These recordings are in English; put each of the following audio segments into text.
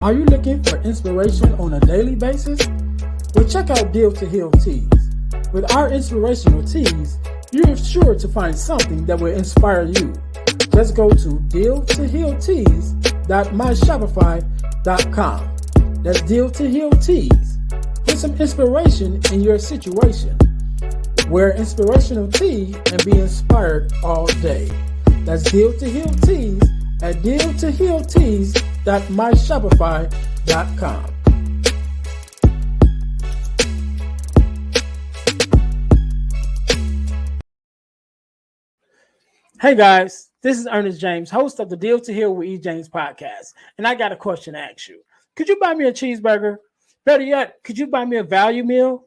Are you looking for inspiration on a daily basis? Well, check out Deal to Heal Teas. With our inspirational teas, you're sure to find something that will inspire you. Just go to dealtohealteas.myshopify.com. That's Deal to Heal Teas. Get some inspiration in your situation. Wear inspirational tea and be inspired all day. That's Deal to Heal Teas at dealtohealteas.myshopify.com. Hey guys, this is Earnest James, host of the Deal to Heal with E. James podcast, and I got a question to ask you. Could you buy me a cheeseburger? Better yet, could you buy me a value meal?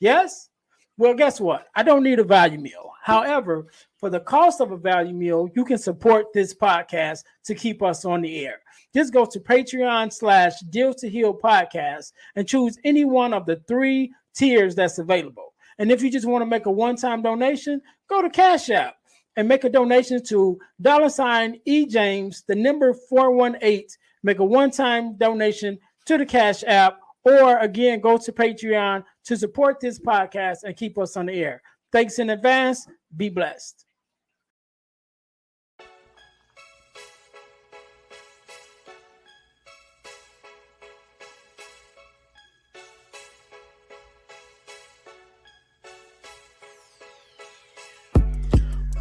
Yes? Well, guess what? I don't need a value meal. However, for the cost of a value meal, you can support this podcast to keep us on the air. Just go to Patreon/Deal to Heal podcast and choose any one of the 3 tiers that's available. And if you just want to make a one-time donation, go to Cash App and make a donation to $eJames, the number 418. Make a one-time donation to the Cash App, or again, go to Patreon to support this podcast and keep us on the air. Thanks in advance. Be blessed.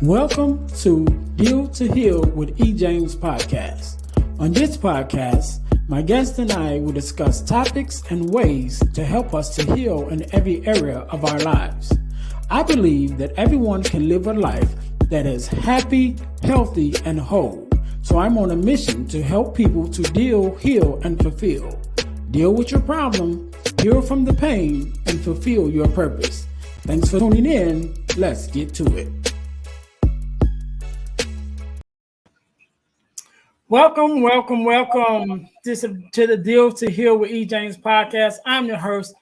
Welcome to Deal to Heal with E. James podcast. On this podcast, my guest and I will discuss topics and ways to help us to heal in every area of our lives. I believe that everyone can live a life that is happy, healthy, and whole. So I'm on a mission to help people to deal, heal, and fulfill. Deal with your problem, heal from the pain, and fulfill your purpose. Thanks for tuning in. Let's get to it. Welcome to the Deal to Heal with E. James podcast. I'm your host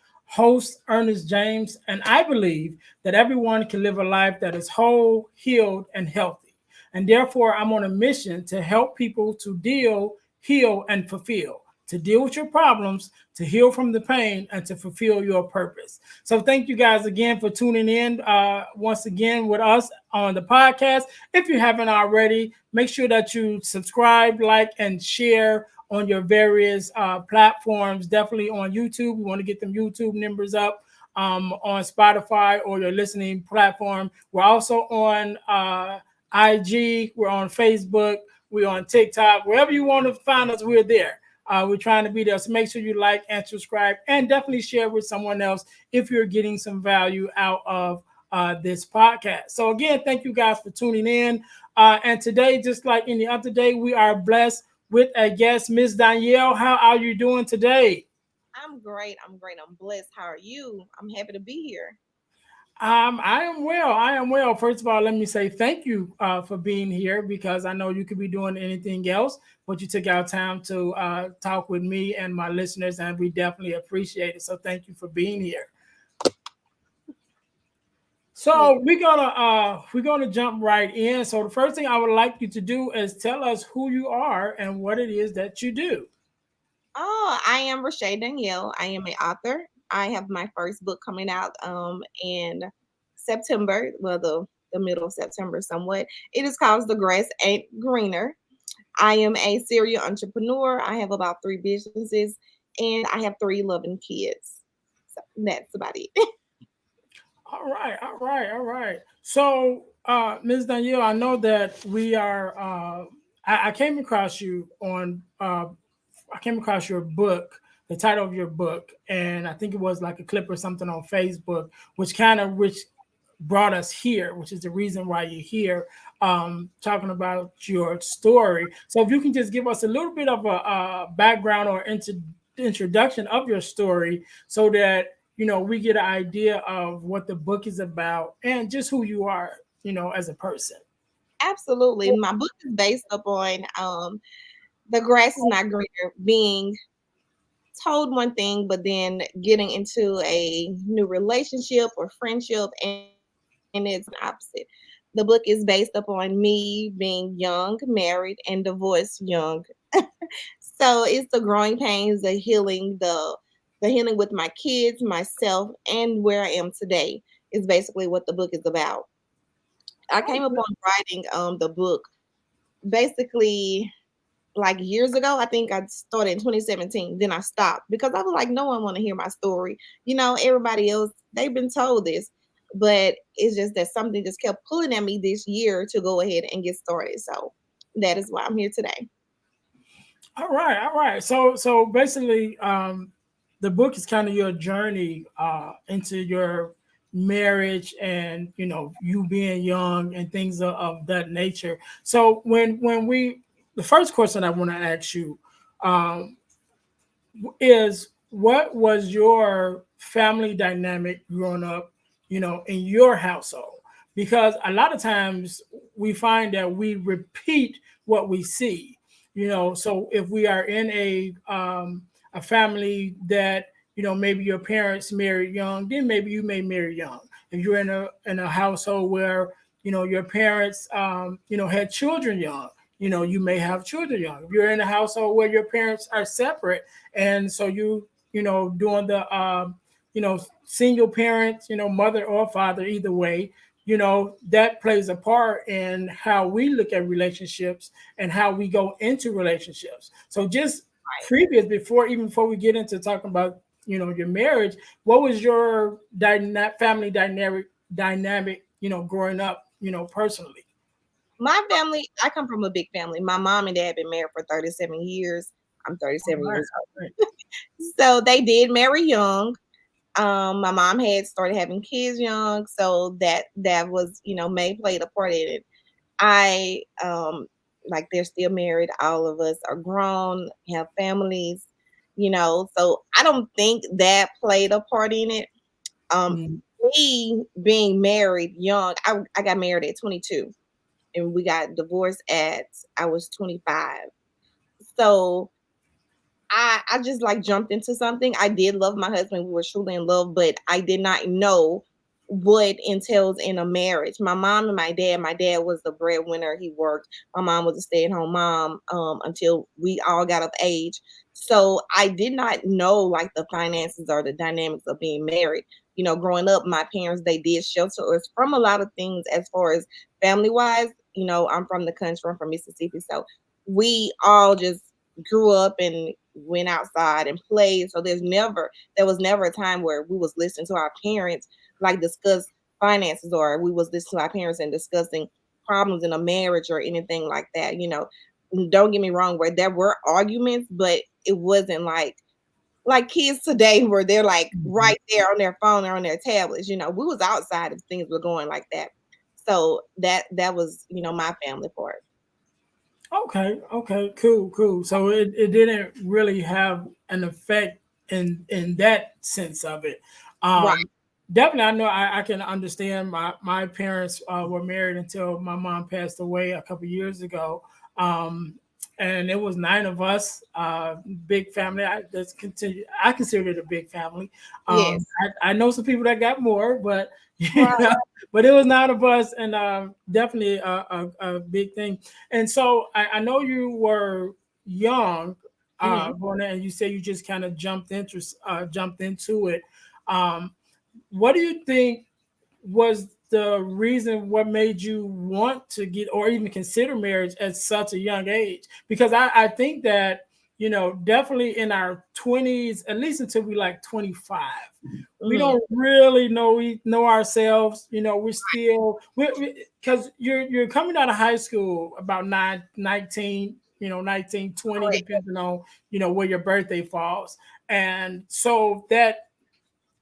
Earnest James, and I believe that everyone can live a life that is whole, healed, and healthy. And therefore, I'm on a mission to help people to deal, heal, and fulfill. To deal with your problems, to heal from the pain, and to fulfill your purpose. So thank you guys again for tuning in once again with us on the podcast. If you haven't already, make sure that you subscribe, like, and share on your various platforms. Definitely on YouTube. We want to get them YouTube numbers up on Spotify or your listening platform. We're also on IG. We're on Facebook. We're on TikTok. Wherever you want to find us, we're there. We're trying to be there. So make sure you like and subscribe and definitely share with someone else if you're getting some value out of this podcast. So again, thank you guys for tuning in. And today, just like any other day, we are blessed with a guest, Miss Danielle. How are you doing today? I'm great. I'm blessed. How are you? I'm happy to be here. I am well. First of all, let me say thank you for being here, because I know you could be doing anything else, but you took our time to talk with me and my listeners, and we definitely appreciate it. So thank you for being here. So we're gonna jump right in. So the first thing I would like you to do is tell us who you are and what it is that you do. Oh, I am Reshae Danielle. I am an author. I have my first book coming out in September, well the middle of September somewhat. It is called The Grass Ain't Greener. I am a serial entrepreneur. I have about 3 businesses and I have 3 loving kids. So that's about it. All right. So, Ms. Danielle, I know that we are. I came across you on. I came across your book, the title of your book, and I think it was like a clip or something on Facebook, which brought us here, which is the reason why you're here, talking about your story. So, if you can just give us a little bit of a background or introduction of your story, so that we get an idea of what the book is about and just who you are, as a person. Absolutely. My book is based upon the grass is not greener being told one thing, but then getting into a new relationship or friendship, and it's an opposite. The book is based upon me being young, married, and divorced young. So it's the growing pains, the healing with my kids, myself, and where I am today is basically what the book is about. I came Okay. upon writing the book basically like years ago. I think I started in 2017. Then I stopped because I was like, no one want to hear my story. Everybody else, they've been told this, but it's just that something just kept pulling at me this year to go ahead and get started. So that is why I'm here today. All right, all right. So basically, the book is kind of your journey into your marriage, and you being young and things of that nature. So the first question I want to ask you, um, is what was your family dynamic growing up, in your household? Because a lot of times we find that we repeat what we see, so if we are in a family that, maybe your parents married young, then maybe you may marry young. If you're in a household where, your parents, had children young, you may have children young. If you're in a household where your parents are separate, and so doing the single parents, mother or father, either way, that plays a part in how we look at relationships and how we go into relationships. So just even before we get into talking about your marriage, what was your family dynamic, growing up, personally? My family, I come from a big family. My mom and dad been married for 37 years. I'm All 37 right, years old. all right. So they did marry young. My mom had started having kids young, so that was, may played a part in it. I like they're still married. All of us are grown, have families, so I don't think that played a part in it. Um, Mm. me being married young, I got married at 22 and we got divorced at I was 25. So I just like jumped into something. I did love my husband. We were truly in love, but I did not know what entails in a marriage. My mom and my dad was the breadwinner. He worked. My mom was a stay-at-home mom until we all got of age. So I did not know like the finances or the dynamics of being married. Growing up, my parents, they did shelter us from a lot of things as far as family wise. I'm from the country, I'm from Mississippi. So we all just grew up and went outside and played. So there was never a time where we was listening to our parents like discuss finances, or we was listening to our parents and discussing problems in a marriage or anything like that. Don't get me wrong, where there were arguments, but it wasn't like kids today where they're like Mhm. right there on their phone or on their tablets. We was outside if things were going like that. So that was, my family part. Okay, okay, cool, cool. So it didn't really have an effect in that sense of it. Right. Um, Definitely, I know I can understand. My parents were married until my mom passed away a couple years ago, um, and it was nine of us, big family. I consider it a big family. Yes. I know some people that got more, but Right. but it was nine of us, and definitely a big thing. And so I know you were young, Hmm. going there, and you say you just kind of jumped into it. Um, what do you think was the reason what made you want to get or even consider marriage at such a young age? Because I think that, definitely in our 20s, at least until we like 25, we Hmm. don't really know ourselves. We're still, because you're coming out of high school about 19, 19, 20, Correct. depending on, where your birthday falls. And so that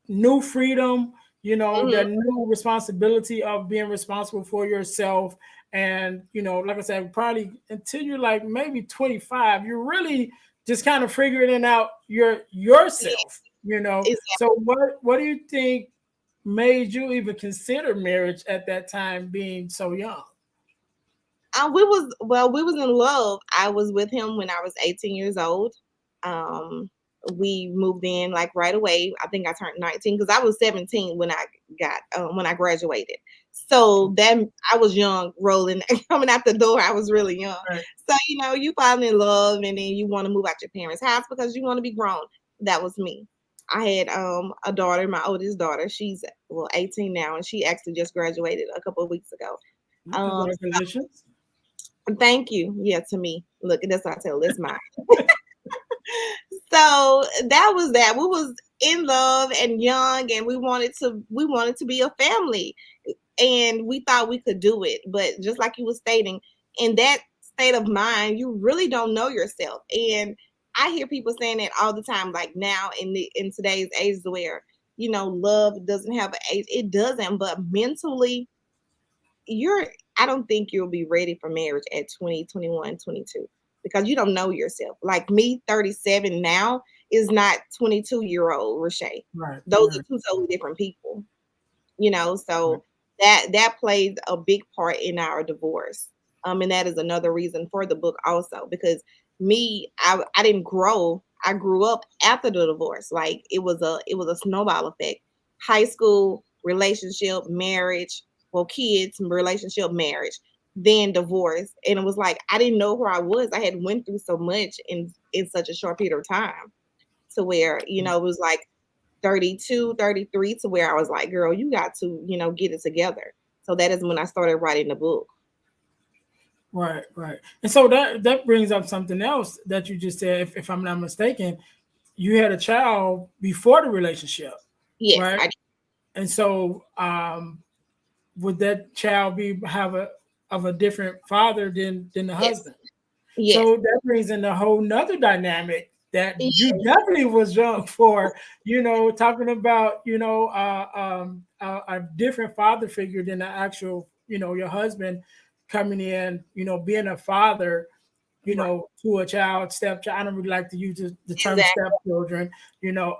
new freedom, Hmm. the new responsibility of being responsible for yourself. And, like I said, probably until you're like maybe 25, you're really just kind of figuring out yourself, Yes. So what do you think made you even consider marriage at that time being so young? We was in love. I was with him when I was 18 years old. Um, we moved in like right away. I think I turned 19 because I was 17 when I graduated. So that I was young, rolling, coming out the door. I was really young. Right. So, you fall in love and then you want to move out your parents' house because you want to be grown. That was me. I had a daughter, my oldest daughter. She's 18 now, and she actually just graduated a couple of weeks ago. Congratulations. Thank you. Yeah, to me. Look, that's what I tell. That's mine. So that was that. We was in love and young, and we wanted to be a family, and we thought we could do it. But just like you were stating, in that state of mind, you really don't know yourself. And I hear people saying that all the time, like now in today's age where love doesn't have an age. It doesn't, but mentally, you're I don't think you'll be ready for marriage at 20, 21, 22 because you don't know yourself. Like me, 37 now is not 22-year-old Reshae. Right. Those Right. are two totally different people, Right. so that plays a big part in our divorce. And that is another reason for the book also because me, I didn't grow. I grew up after the divorce. Like it was a snowball effect. High school, relationship, marriage, kids, relationship, marriage, then divorce. And it was like I didn't know where I was. I had went through so much in such a short period of time to where, it was like 32, 33 to where I was like, girl, you got to, get it together. So that is when I started writing the book. Right. Right. And so that brings up something else that you just said, if I'm not mistaken, you had a child before the relationship, Yes, right? I And so would that child be have a different father than the yes, husband? yes, So that brings in a whole nother dynamic that you yes, definitely was young for, talking about, a different father figure than the actual, your husband coming in, being a father, right, to a child, stepchild. I don't really like to use the term exactly, stepchildren.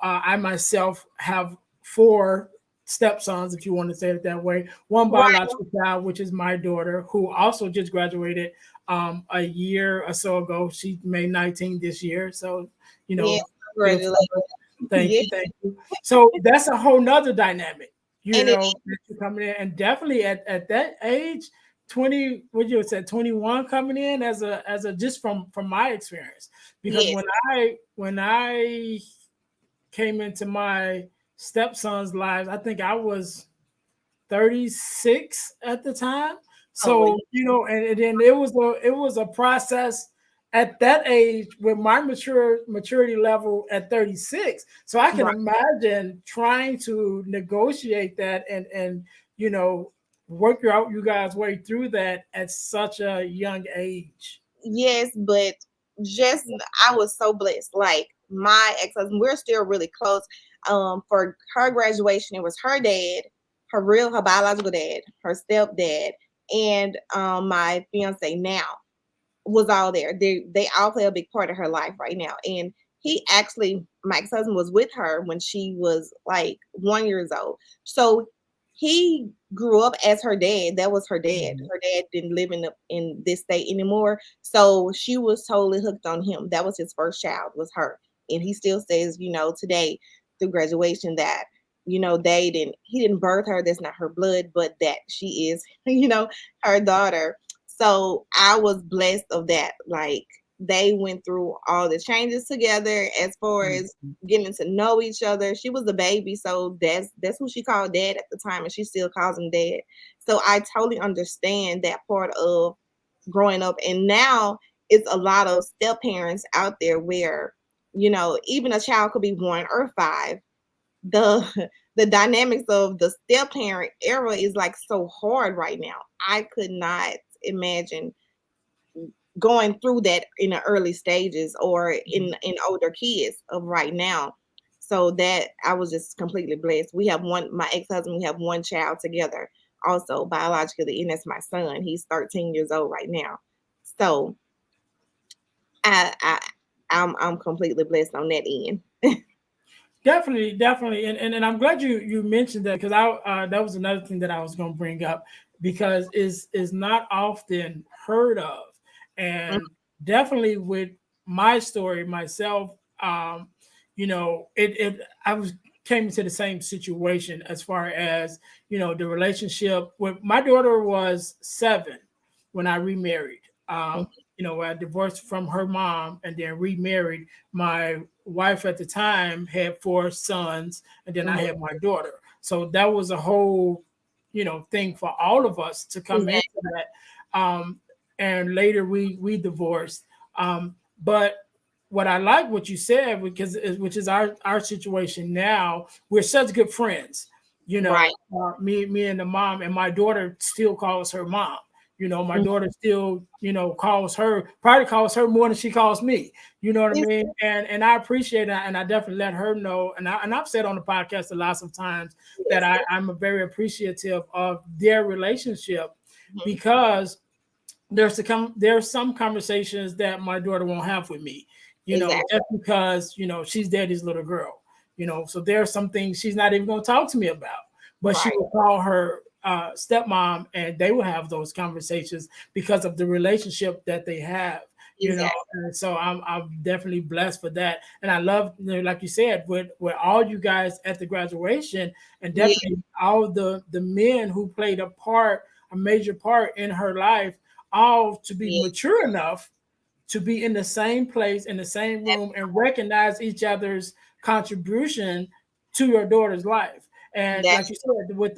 I myself have four stepsons, if you want to say it that way. One right, biological child, which is my daughter, who also just graduated a year or so ago. She made 19 this year. So, yes, still tell congratulations, her, thank yeah, you, thank you. So that's a whole nother dynamic, and it that you're coming in. And definitely at that age, 20, what you said, 21 coming in as a just from my experience. Because yes, when I came into my stepson's lives, I think I was 36 at the time. oh well, So, and then it was a process at that age with my maturity level at 36. So I can right. imagine trying to negotiate that and work you guys way through that at such a young age. Yes, but just I was so blessed. Like my ex-husband, we're still really close. For her graduation, it was her dad, her biological dad, her stepdad, and my fiance now was all there. They all play a big part of her life right now. And he actually, my ex-husband was with her when she was like 1 years old. So he grew up as her dad. That was her dad. Mhm. Her dad didn't live in this state anymore. So she was totally hooked on him. That was his first child, was her. And he still says, today through graduation that, he didn't birth her. That's not her blood, but that she is, her daughter. So I was blessed of that. Like they went through all the changes together as far as Mhm. getting to know each other. She was a baby, so that's who she called dad at the time, and she still calls him dad. So I totally understand that part of growing up. And now it's a lot of step parents out there where, even a child could be 1 or 5. The the dynamics of the step parent era is like so hard right now. I could not imagine going through that in the early stages or in older kids of right now. So that I was just completely blessed. We have my ex-husband, we have one child together, also biologically, and that's my son. He's 13 years old right now. So I, I I'm completely blessed on that end. Definitely, definitely, and I'm glad you mentioned that because I that was another thing that I was going to bring up because is not often heard of, and definitely with my story myself, it I was came into the same situation as far as, the relationship with my daughter was 7 when I remarried. I divorced from her mom and then remarried. My wife at the time had 4 sons, and then I Mhm. had my daughter. So that was a whole, thing for all of us to come into Exactly. that. And later we divorced. But what I like what you said, because which is our situation now. We're such good friends. Right. Me and the mom, and my daughter still calls her mom. My Mhm. daughter still, probably calls her more than she calls me. You know what I It's, mean? And I appreciate that, and I definitely let her know. And I've said on the podcast a lots of times that yes. I'm very appreciative of their relationship, Mhm. because there's some conversations that my daughter won't have with me, Exactly. just because she's daddy's little girl, so there are some things she's not even going to talk to me about, but she Right. will call her stepmom, and they will have those conversations because of the relationship that they have. Exactly. And so I'm definitely blessed for that, and I love, like you said, with all you guys at the graduation, and Yeah. definitely all the men who played a major part in her life, all to be Yeah. mature enough to be in the same place, in the same room, and recognize each other's contribution to your daughter's life. And like That's you said, with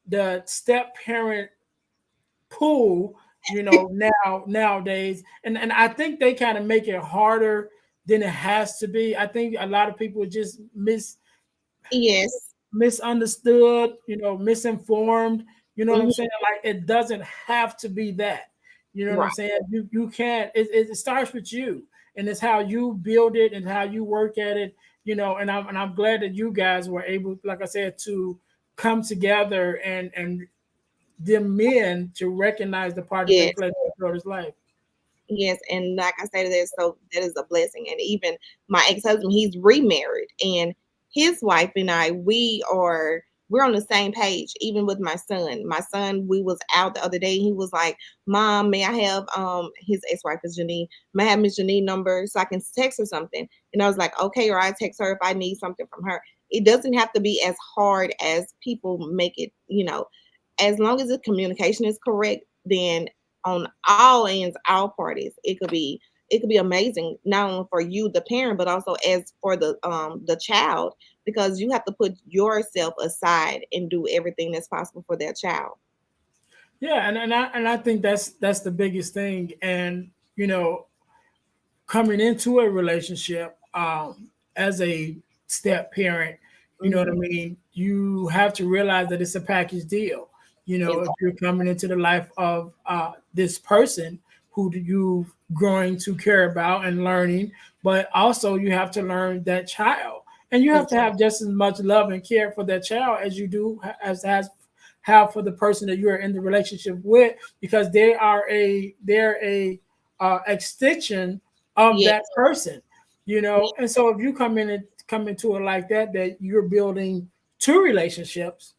the step parent pool, nowadays, and I think they kind of make it harder than it has to be. I think a lot of people just yes. misunderstood, misinformed. You know what I'm Mhm. saying? Like, it doesn't have to be that. You know what I'm Right. saying? You can't. It starts with you, and it's how you build it and how you work at it. And I'm glad that you guys were able, like I said, to come together and them men to recognize the part that they Yes. played in their daughter's life. Yes, and like I said, that is a blessing. And even my ex-husband, he's remarried, and his wife and I, we're on the same page. Even with my son, we was out the other day. He was like, "Mom, may I have his ex-wife is Janine? May I have Miss Janine number so I can text her something?" And I was like, "Okay," or I text her if I need something from her. It doesn't have to be as hard as people make it. As long as the communication is correct, then on all ends, all parties, it could be amazing, not only for you, the parent, but also as for the child, because you have to put yourself aside and do everything that's possible for that child. Yeah, and I think that's the biggest thing. And coming into a relationship, as a step parent, you know what I Hmm. mean? You have to realize that it's a package deal. If Exactly. you're coming into the life of this person who you growing to care about and learning, but also you have to learn that child. And you have to have just as much love and care for that child as you do as has have for the person that you are in the relationship with, because they're a extension of Yes. that person. And so if you come into it like that you're building 2 relationships,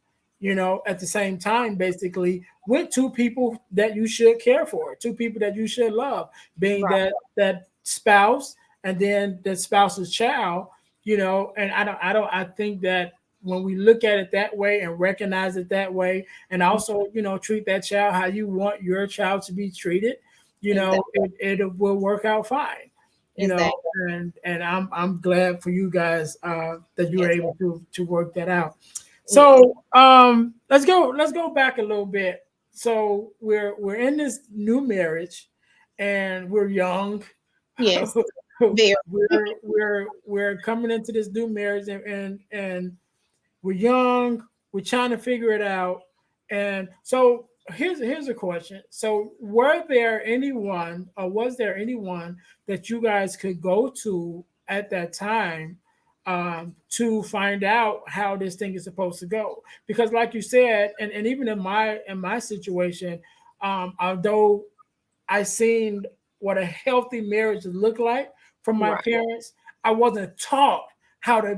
at the same time, basically, with 2 people that you should care for, 2 people that you should love, being Right. that spouse, and then the spouse's child. And I think that when we look at it that way and recognize it that way, and also treat that child how you want your child to be treated, Exactly. it will work out fine. Exactly. And I'm glad for you guys that you were Yes. able to work that out. Yes. So let's go back a little bit. So we're in this new marriage, and we're young. Yes. Very. We're coming into this new marriage, and we're young. We're trying to figure it out. And so here's a question. So was there anyone that you guys could go to at that time, to find out how this thing is supposed to go? Because like you said, and even in my situation, although I seen what a healthy marriage looked like from my Right. parents, I wasn't taught how to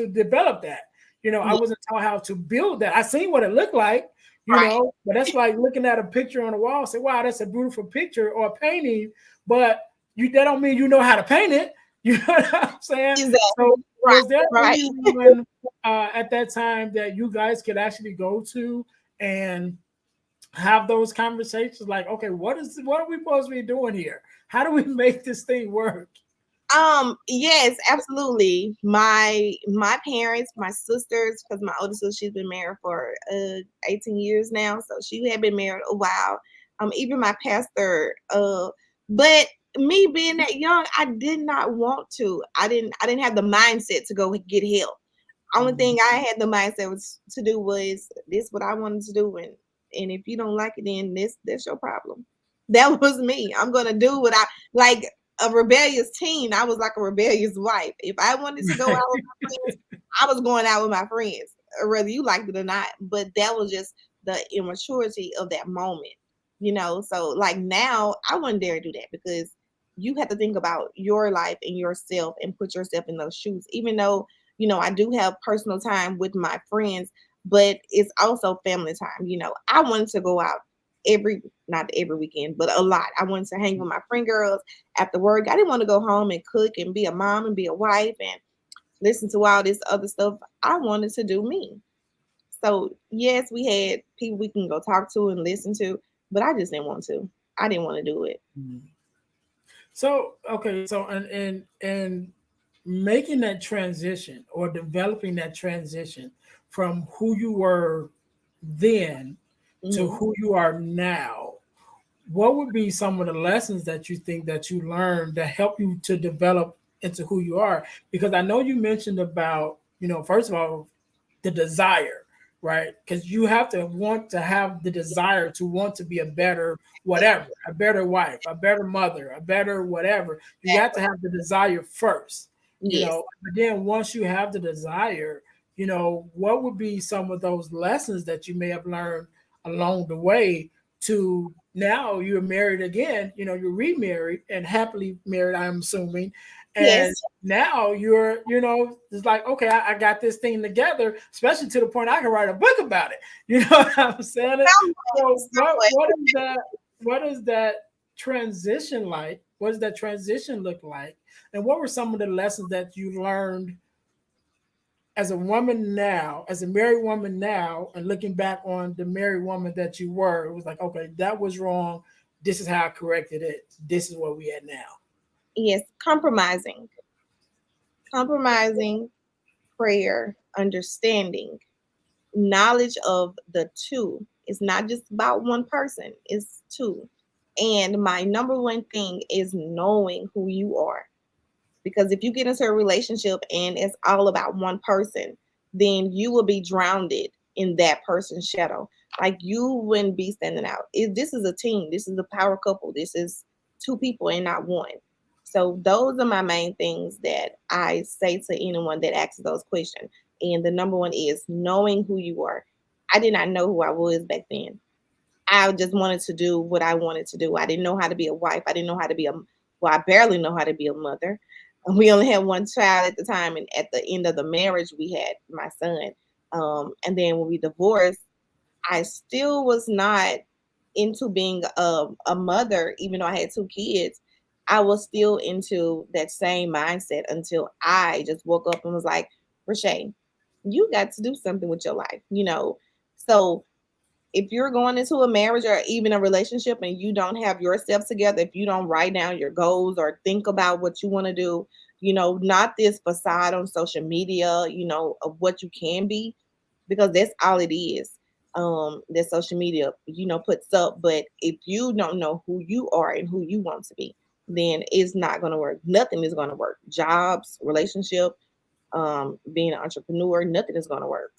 develop that. I Yeah. wasn't taught how to build that. I seen what it looked like, Right. but that's like looking at a picture on the wall, say, wow, that's a beautiful picture or a painting, but they don't mean you know how to paint it. You know what I'm saying? Exactly. So Right. was there Right. anyone at that time that you guys could actually go to and have those conversations? Like, okay, what are we supposed to be doing here? How do we make this thing work? Yes, absolutely. My parents, my sisters, because my oldest sister, she's been married for 18 years now, so she had been married a while. Even my pastor, but me being that young, I did not want to. I didn't have the mindset to go get help. Only thing I had the mindset was to do was this what I wanted to do, and if you don't like it, then that's your problem. That was me. I'm gonna do what I like. A rebellious teen. I was like a rebellious wife. If I wanted to go out with my friends, I was going out with my friends, whether you liked it or not. But that was just the immaturity of that moment, So like now, I wouldn't dare do that because you have to think about your life and yourself and put yourself in those shoes. Even though I do have personal time with my friends, but it's also family time. I wanted to go out every not every weekend, but a lot. I wanted to hang with my friend girls after work. I didn't want to go home and cook and be a mom and be a wife and listen to all this other stuff. I wanted to do me. So yes, we had people we can go talk to and listen to, but I just didn't want to. I didn't want to do it. So okay, so and making that transition or developing that transition from who you were then to Hmm. who you are now, what would be some of the lessons that you think that you learned that help you to develop into who you are? Because I know you mentioned about, first of all, the desire, right? Because you have to want to have the desire to want to be a better whatever, a better wife, a better mother, a better whatever. You got to Exactly. have the desire first, Yes. But then once you have the desire, what would be some of those lessons that you may have learned along the way to now you're married again, you're remarried and happily married, I'm assuming. And Yes. now you're, it's like, okay, I got this thing together, especially to the point I can write a book about it. You know what I'm saying? So what is that transition like? What does that transition look like? And what were some of the lessons that you learned as a woman now, as a married woman now, and looking back on the married woman that you were? It was like, okay, that was wrong. This is how I corrected it. This is what we at now. Yes. Compromising, prayer, understanding, knowledge of the two. It's not just about one person, it's two. And my number one thing is knowing who you are. Because if you get into a relationship and it's all about one person, then you will be drowned in that person's shadow. Like you wouldn't be standing out. This is a team. This is a power couple. This is two people and not one. So those are my main things that I say to anyone that asks those questions. And the number one is knowing who you are. I did not know who I was back then. I just wanted to do what I wanted to do. I didn't know how to be a wife. I didn't know how to be well, I barely know how to be a mother. We only had one child at the time, and at the end of the marriage, we had my son. And then when we divorced, I still was not into being a mother, even though I had two kids. I was still into that same mindset until I just woke up and was like, Reshae, you got to do something with your life. So if you're going into a marriage or even a relationship and you don't have yourself together, if you don't write down your goals or think about what you want to do, not this facade on social media, of what you can be, because that's all it is. That social media, puts up. But if you don't know who you are and who you want to be, then it's not going to work. Nothing is going to work. Jobs, relationship, being an entrepreneur, nothing is going to work.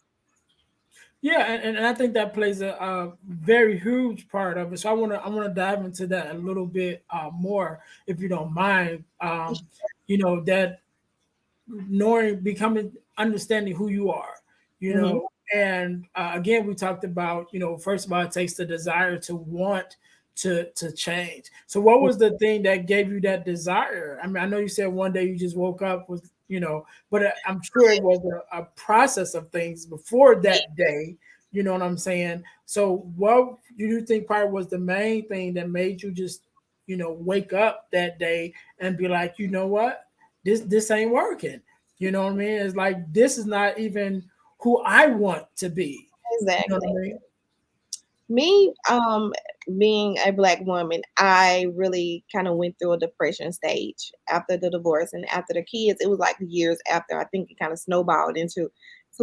Yeah, and I think that plays a very huge part of it. So I want to dive into that a little bit more, if you don't mind. That knowing, becoming, understanding who you are. You Hmm. know, and again, we talked about, first of all, it takes the desire to want to change. So, what was the thing that gave you that desire? I mean, I know you said one day you just woke up with, but I'm sure it was a process of things before that day. You know what I'm saying? So, what do you think probably was the main thing that made you just, wake up that day and be like, you know what? this ain't working. You know what I mean? It's like this is not even who I want to be. You know Exactly. what I mean? Me, being a black woman, I really kind of went through a depression stage after the divorce and after the kids. It was like years after. I think it kind of snowballed to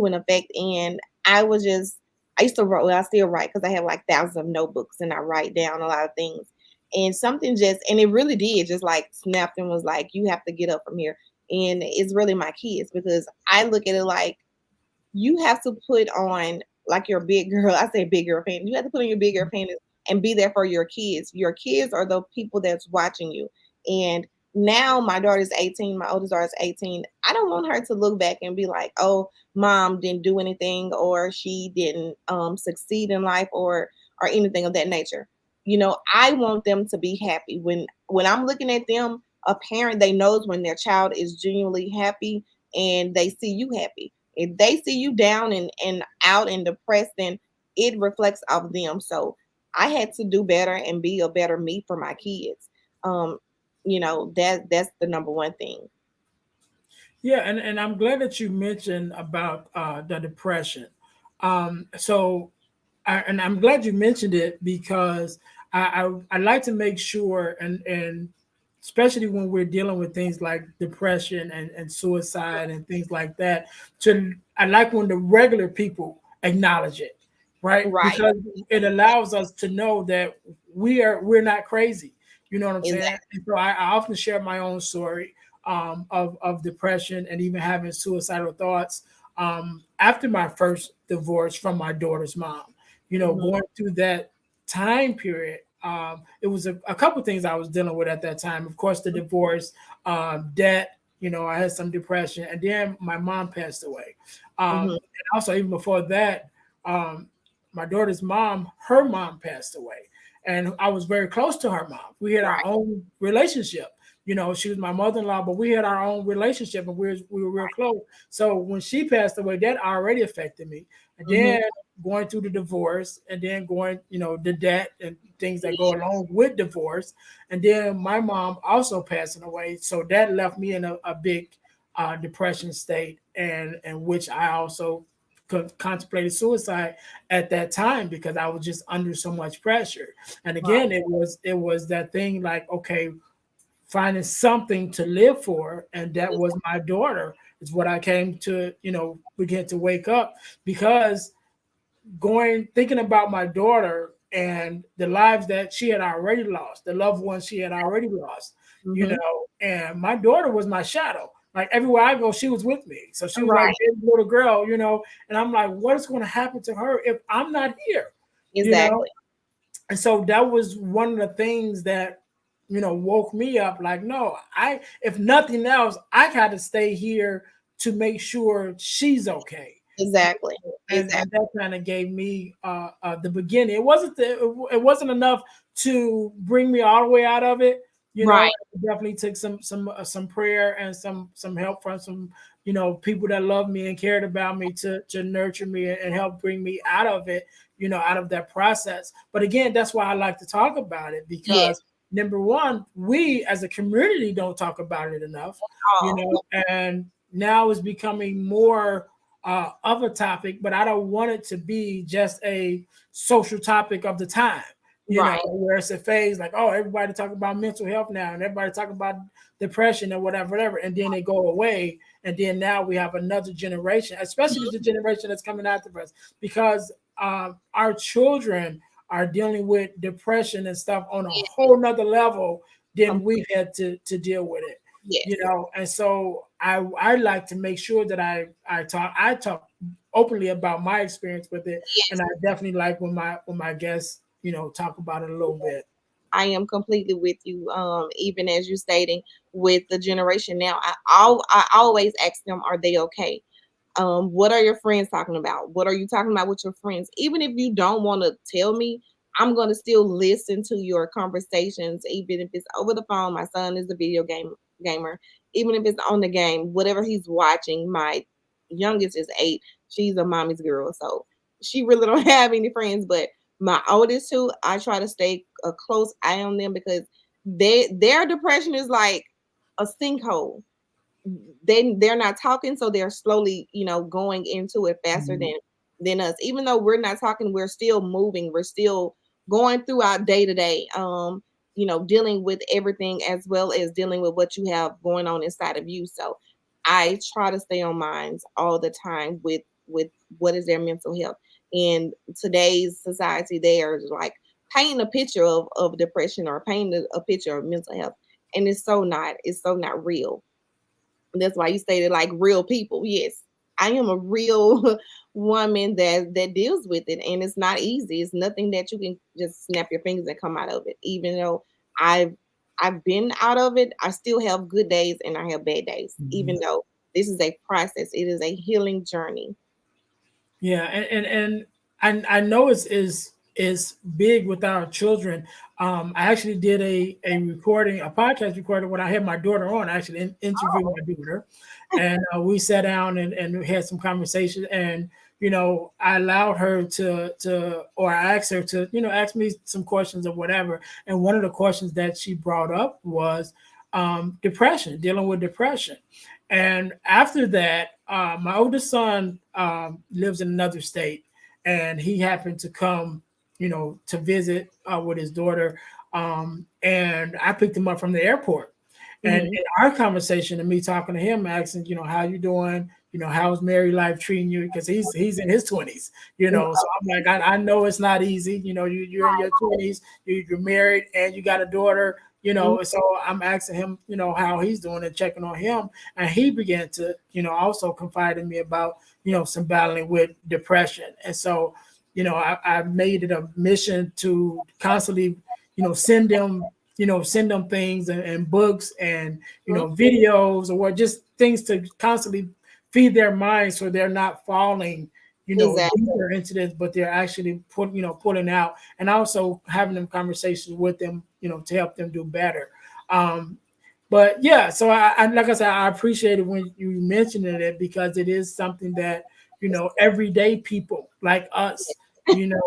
an effect. And I was just, I used to write. Well, I still write because I have like thousands of notebooks and I write down a lot of things. And something just, and it really did just like snapped and was like, you have to get up from here. And it's really my kids because I look at it like you have to put on like your big girl. I say big girl panties. You have to put on your big girl panties and be there for your kids. Your kids are the people that's watching you. And now my daughter's 18, my oldest daughter's 18. I don't want her to look back and be like, oh, mom didn't do anything or she didn't succeed in life or anything of that nature. You know, I want them to be happy. When I'm looking at them, a parent, they knows when their child is genuinely happy and they see you happy. If they see you down and out and depressed, then it reflects off them. So I had to do better and be a better me for my kids. Um, that's the number one thing. Yeah, and I'm glad that you mentioned about the depression. So, and I'm glad you mentioned it because I like to make sure, and especially when we're dealing with things like depression and suicide and things like that, I like when the regular people acknowledge it, right? Right. Because it allows us to know that we're not crazy. You know what I'm saying? Exactly. And so I often share my own story of depression and even having suicidal thoughts after my first divorce from my daughter's mom. You know, Hmm. going through that time period, it was a couple things I was dealing with at that time. Of course, the divorce, debt. You know, I had some depression, and then my mom passed away. Hmm. And also, even before that, um, my daughter's mom, her mom passed away, and I was very close to her mom. We had our Right. own relationship. You know, she was my mother-in-law, but we had our own relationship and we were real close. So when she passed away, that already affected me. And Hmm. then going through the divorce and then going, the debt and things that go Yeah. along with divorce. And then my mom also passing away. So that left me in a big depression state and which I also contemplated suicide at that time because I was just under so much pressure. And Right. again, it was that thing like, okay, finding something to live for, and that was my daughter. Is what I came to, begin to wake up because going thinking about my daughter and the lives that she had already lost, the loved ones she had already lost, Hmm. and my daughter was my shadow. Like everywhere I go, she was with me. So she was like Right. this little girl, and I'm like, what is going to happen to her if I'm not here? You know, Exactly. and so that was one of the things that woke me up like, no, I if nothing else, I got to stay here to make sure she's okay. Exactly. And Exactly. that kind of gave me the beginning. It wasn't enough to bring me all the way out of it. Right. It definitely took some prayer and some help from some people that loved me and cared about me to nurture me and help bring me out of it. Out of that process. But again, that's why I like to talk about it Yes. because number one, we as a community don't talk about it enough. Oh. And now it's becoming more of a topic, but I don't want it to be just a social topic of the time. Right. Where it's a phase like, oh, everybody talk about mental health now, and everybody talk about depression and whatever, and then they go away, and then now we have another generation, especially the generation that's coming after us, because our children are dealing with depression and stuff on a Yes. whole nother level than Complete. we've had to deal with it. Yes. And so I like to make sure that I talk openly about my experience with it, and Yes. I definitely like when my guests talk about it a little bit. I am completely with you. Even as you stating with the generation now, I always ask them, are they okay? What are your friends talking about? What are you talking about with your friends? Even if you don't want to tell me, I'm going to still listen to your conversations, even if it's over the phone. My son is a gamer. Even if it's on the game, whatever he's watching. My youngest is 8. She's a mommy's girl, so she really don't have any friends. But my oldest two, I try to stay a close eye on them because their depression is like a sinkhole. they're not talking, so they're slowly, going into it faster Mhm. than us. Even though we're not talking, we're still moving, we're still going through our day to day, dealing with everything as well as dealing with what you have going on inside of you. So I try to stay on minds all the time with what is their mental health. In today's society, they are like painting a picture of depression or painting a picture of mental health, and it's so not real. That's why you stated like real people. Yes, I am a real woman that deals with it, and it's not easy. It's nothing that you can just snap your fingers and come out of it. Even though I've I've been out of it, I still have good days and I have bad days. Even Mhm. though this is a process, it is a healing journey. Yeah, and I know is big with our children. I actually did a recording, a podcast recording when I had my daughter on. I actually interviewed Oh, my daughter, and we sat down and we had some conversation. And I allowed her or I asked her to ask me some questions or whatever. And one of the questions that she brought up was depression, dealing with depression. And after that, my oldest son lives in another state, and he happened to come, to visit with his daughter. And I picked him up from the airport. And hmm. in our conversation, and me talking to him, asking, how you doing? How's married life treating you? Because he's in his 20s. So I'm like, I know it's not easy. You're in your 20s, you're married, and you got a daughter. So I'm asking him, how he's doing and checking on him, and he began to, also confide in me about, some battling with depression. And so, I made it a mission to constantly, send them, send them things and books and, Hmm. videos or just things to constantly feed their minds so they're not falling, Exactly. deeper into this, but they're actually pulling out, and also having them conversations with them, to help them do better. Um, but yeah, so I like I said, I appreciate it when you mentioned it because it is something that everyday people like us,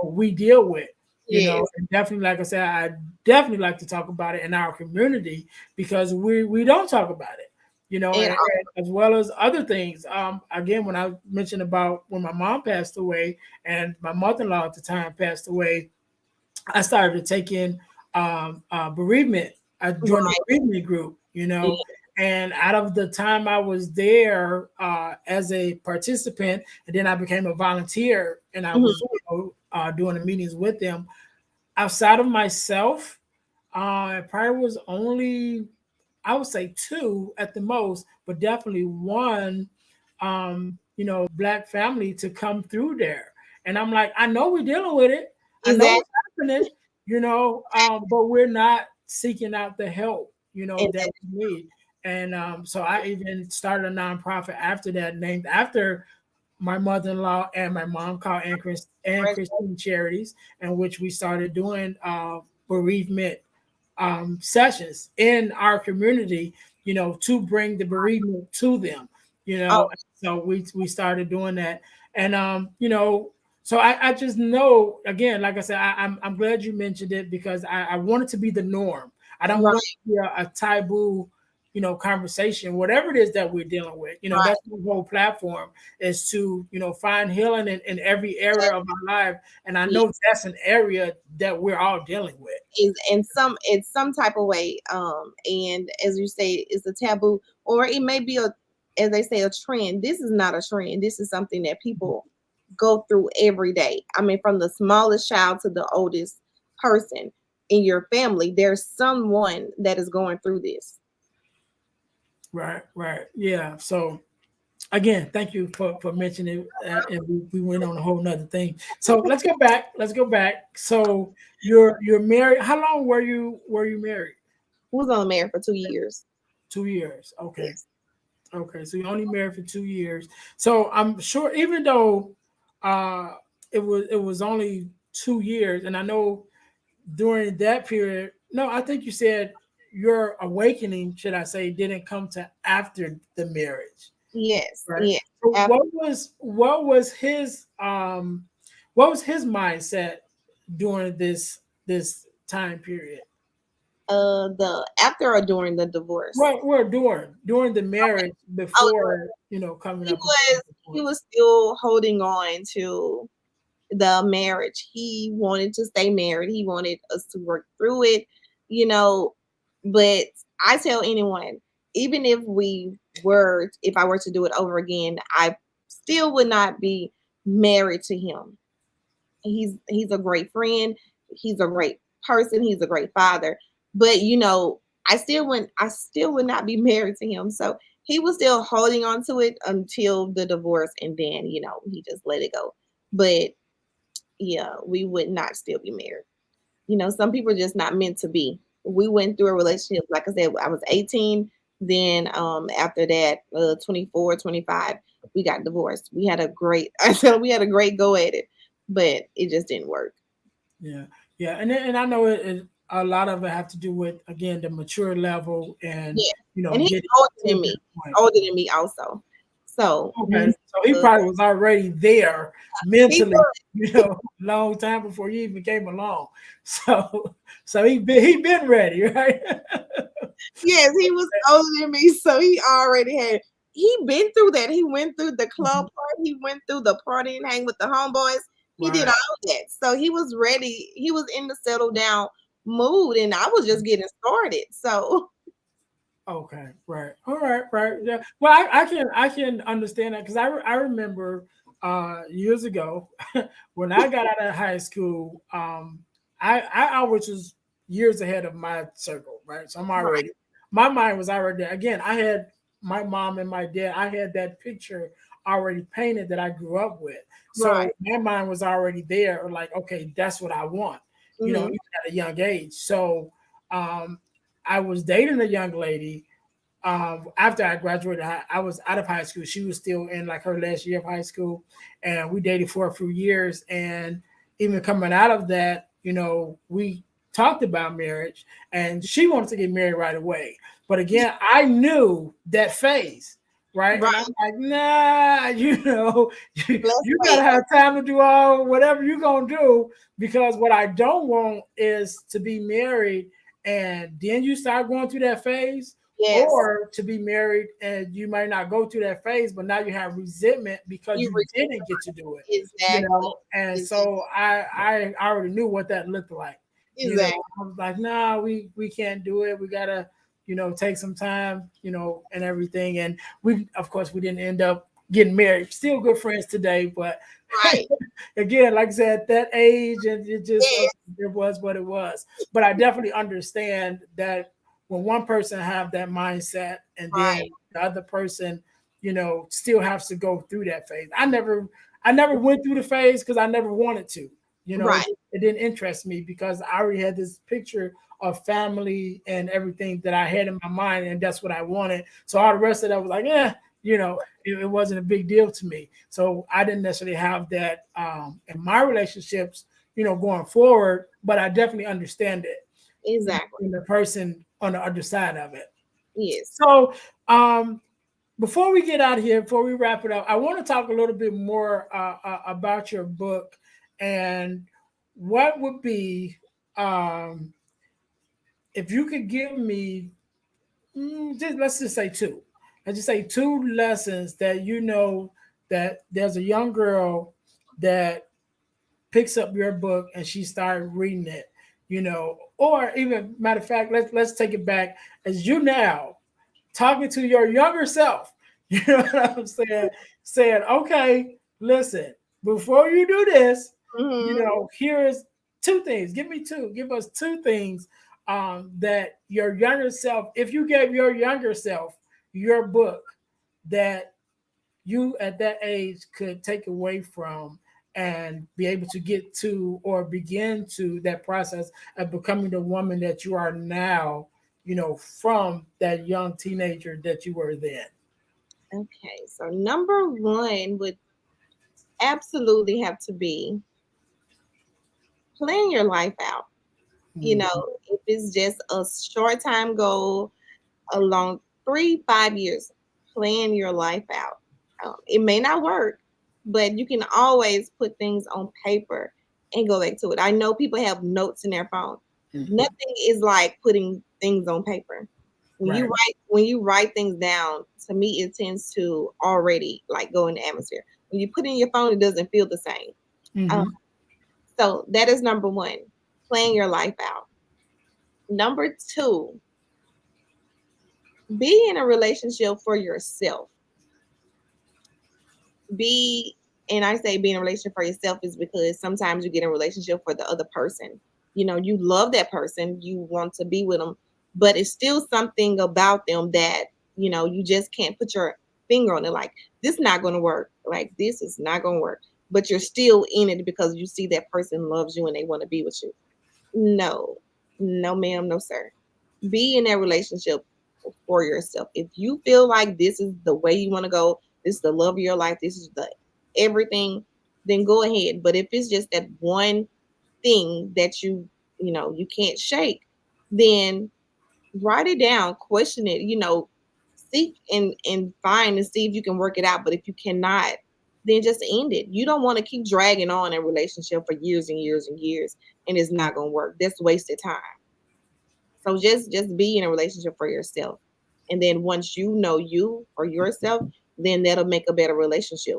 we deal with. Yes. And definitely, like I said, I definitely like to talk about it in our community because we don't talk about it. And And as well as other things. Again, when I mentioned about when my mom passed away and my mother-in-law at the time passed away, I started to take in bereavement. I joined the right. bereavement group, Yeah. and out of the time I was there as a participant, and then I became a volunteer, and I Mhm. was doing the meetings with them. Outside of myself, it probably was only, I would say two at the most, but definitely one, black family to come through there. And I'm like, I know we're dealing with it. I know Exactly. what's happening, but we're not seeking out the help, that Exactly. we need. And so I even started a nonprofit after that, named after my mother-in-law and my mom, called and Christine Charities, in which we started doing bereavement sessions in our community, to bring the bereavement to them, Oh, So we started doing that, and so I just know, again, like I said, I'm glad you mentioned it because I want it to be the norm. I don't want right. it to be a taboo, conversation, whatever it is that we're dealing with. That's the whole platform is to, find healing in every area of our life. And I Right. know that's an area that we're all dealing with. Is in some type of way, and as you say, it's a taboo, or it may be a, as they say, a trend. This is not a trend. This is something that people go through every day. I mean, from the smallest child to the oldest person in your family, there's someone that is going through this. Right, right. Yeah. So again, thank you for mentioning it. And we went on a whole nother thing. So let's go back. Let's go back. So you're married. How long were you married? Who's only married for 2 years? 2 years. Okay. Yes. Okay. So you're only married for 2 years. So I'm sure even though uh it was only 2 years, and I know during that period, no, I think you said your awakening, should I say, didn't come to after the marriage. Yes. Right. Yes. So what was his mindset during this time period? The after or during the divorce? We're during the marriage Oh, before, coming he up with was the he divorce. was still holding on to the marriage. He wanted to stay married. He wanted us to work through it, you know. But I tell anyone, even if I were to do it over again, I still would not be married to him. He's a great friend. He's a great person. He's a great father. But I still would not be married to him. So he was still holding on to it until the divorce, and then he just let it go. But yeah, we would not still be married. Some people are just not meant to be. We went through a relationship, like I said, I was 18. Then after that, 24, 25, we got divorced. We had a great, I said we had a great go at it, but it just didn't work. Yeah, yeah, and I know a lot of it have to do with, again, the mature level and Yeah. And he's getting older to than me, that point. older than me also. So Okay, so he uh, probably was already there he mentally, was, long time before you even came along. So he been ready, right? yes, he was older than me, so he been through that. He went through the club Mhm. part, he went through the party and hang with the homeboys. He did Right. all that. So he was ready. He was in the settle down mood, and I was just getting started. So Okay. Right. All right. Right. Yeah. Well, I can understand that because I remember years ago when I got out of high school. I always was years ahead of my circle. Right. So I'm right, already my mind was already there. Again, I had my mom and my dad. I had that picture already painted that I grew up with. right. So my mind was already there. Like, okay, that's what I want. Hmm. Even at a young age. So um, I was dating a young lady after I graduated. I was out of high school. She was still in like her last year of high school, and we dated for a few years. And even coming out of that, we talked about marriage, and she wanted to get married right away. But again, I knew that phase. Right. And I'm Right. like, nah, Let's you gotta wait. have time to do all whatever you're gonna do, because what I don't want is to be married and then you start going through that phase, Yes. or to be married and you might not go through that phase, but now you have resentment because You you re- didn't get to do it. exactly. And Exactly. so I already knew what that looked like. Exactly. I was like, nah, we can't do it. We gotta, take some time, and everything. And we, of course, we didn't end up getting married. Still good friends today, but Right. again, like I said, that age, and it just, Yes. it was what it was. But I definitely understand that when one person have that mindset and then Right. the other person, still has to go through that phase. I never went through the phase because I never wanted to. Right. It didn't interest me because I already had this picture of family and everything that I had in my mind, and that's what I wanted. So all the rest of that was like, it wasn't a big deal to me. So I didn't necessarily have that in my relationships, going forward. But I definitely understand it Exactly. in the person on the other side of it. Yes. So before we get out of here, before we wrap it up, I want to talk a little bit more about your book and what would be, um, if you could give me, let's just say two. Let's just say two lessons that that there's a young girl that picks up your book and she started reading it, or even matter of fact, let's take it back as you now talking to your younger self. You know what I'm saying? Saying, okay, listen, before you do this, Hmm. here's two things. Give me two. Give us two things that your younger self, if you gave your younger self your book, that you at that age could take away from and be able to get to or begin to that process of becoming the woman that you are now, from that young teenager that you were then. Okay. So number one would absolutely have to be plan your life out. Mhm. If it's just a short time goal, a long 3, 5 years, plan your life out. It may not work, but you can always put things on paper and go back to it. I know people have notes in their phone. Nothing is like putting things on paper. Right. When you write things down, to me it tends to already like go in the atmosphere. When you put it in your phone, it doesn't feel the same. Um, Mm-hmm. so that is number one, plan your life out. Number two, be in a relationship for yourself. Be and I say be in a relationship for yourself is because sometimes you get in a relationship for the other person. You know, you love that person, you want to be with them, but it's still something about them that, you know, you just can't put your finger on it. Like, this is not going to work. Like, this is not going to work. But you're still in it because you see that person loves you and they want to be with you. No, no, ma'am, no, sir. Be in that relationship for yourself. If you feel like this is the way you want to go, this is the love of your life, this is the everything, then go ahead. But if it's just that one thing that you know you can't shake, then write it down, question it, you know, seek and find and see if you can work it out. But if you cannot, then just end it. You don't want to keep dragging on a relationship for years and years and years and it's not going to work. That's wasted time. So just be in a relationship for yourself. And then once you know you for yourself, then that'll make a better relationship.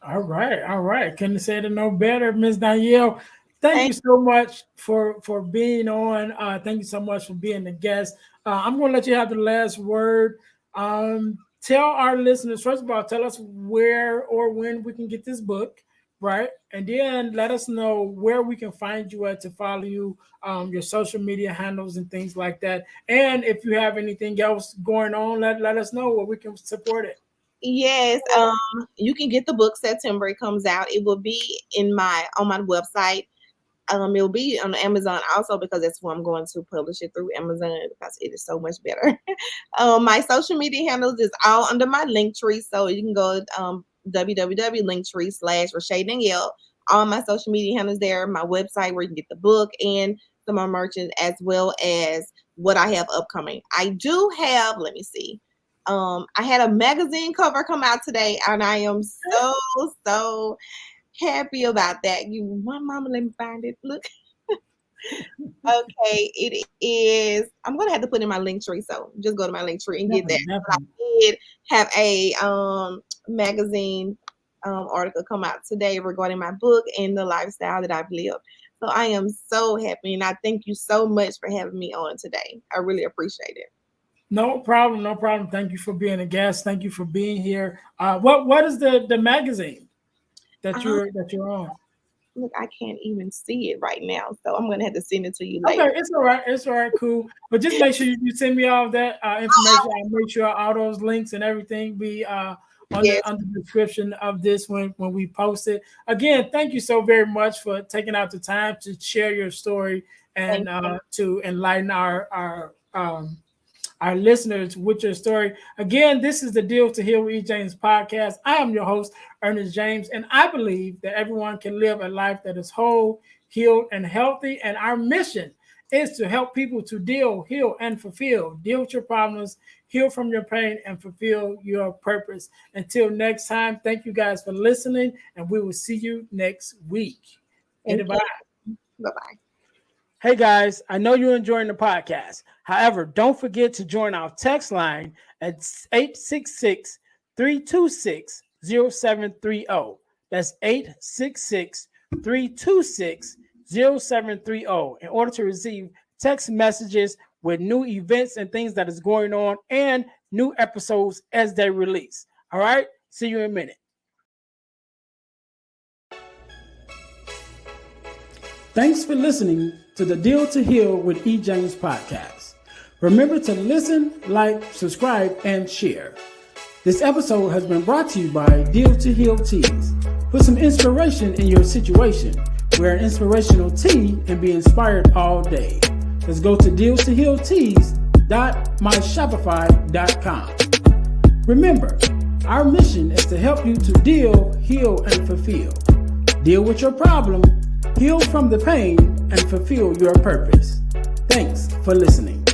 All right, all right. Couldn't have said it no better, Miss Danielle. Thank Thank you so much for being on. Thank you so much for being the guest. I'm going to let you have the last word. Tell our listeners, first of all, tell us where or when we can get this book, right? And then let us know where we can find you at to follow you, your social media handles and things like that. And if you have anything else going on, let us know where we can support it. Yes, you can get the book September. It comes out. It will be in my on my website. It'll be on Amazon also because that's where I'm going to publish it through Amazon because it is so much better. My social media handles is all under my link tree, so you can go www.linktree/ReshaeDanielle. All my social media handles there, my website where you can get the book and some of my merchants as well as what I have upcoming. I do have, let me see. I had a magazine cover come out today, and I am so happy about that. You, my mama, let me find it. Look, okay, it is. I'm gonna have to put in my link tree, so just go to my link tree and get that. Definitely, But definitely. I did have a magazine article come out today regarding my book and the lifestyle that I've lived. So I am so happy, and I thank you so much for having me on today. I really appreciate it. No problem, no problem. Thank you for being a guest. Thank you for being here. What is the magazine Um, that you're on? look, I can't even see it right now, so I'm gonna have to send it to you Okay, later. it's all right. It's all right, cool. But just make sure you send me all of that information. I'll make sure all those links and everything be Yes, on the description of this when we post it. Again, thank you so very much for taking out the time to share your story and thank you. to enlighten our listeners with your story. Again, this is the Deal to Heal with E. James podcast. I am your host, Earnest James, and I believe that everyone can live a life that is whole, healed, and healthy. And our mission is to help people to deal, heal, and fulfill. Deal with your problems, heal from your pain, and fulfill your purpose. Until next time, thank you guys for listening, and we will see you next week. Thank Goodbye. you. Bye bye. Hey guys, I know you're enjoying the podcast. However, don't forget to join our text line at 866 326 0730. That's 866 326 0730 in order to receive text messages with new events and things that is going on and new episodes as they release. All right, see you in a minute. Thanks for listening to the Deal to Heal with E. James podcast. Remember to listen, like, subscribe, and share. This episode has been brought to you by Deal to Heal Teas. Put some inspiration in your situation. Wear an inspirational tea and be inspired all day. Let's go to dealtohealteas.myshopify.com. Remember, our mission is to help you to deal, heal, and fulfill. Deal with your problem, heal from the pain, and fulfill your purpose. Thanks for listening.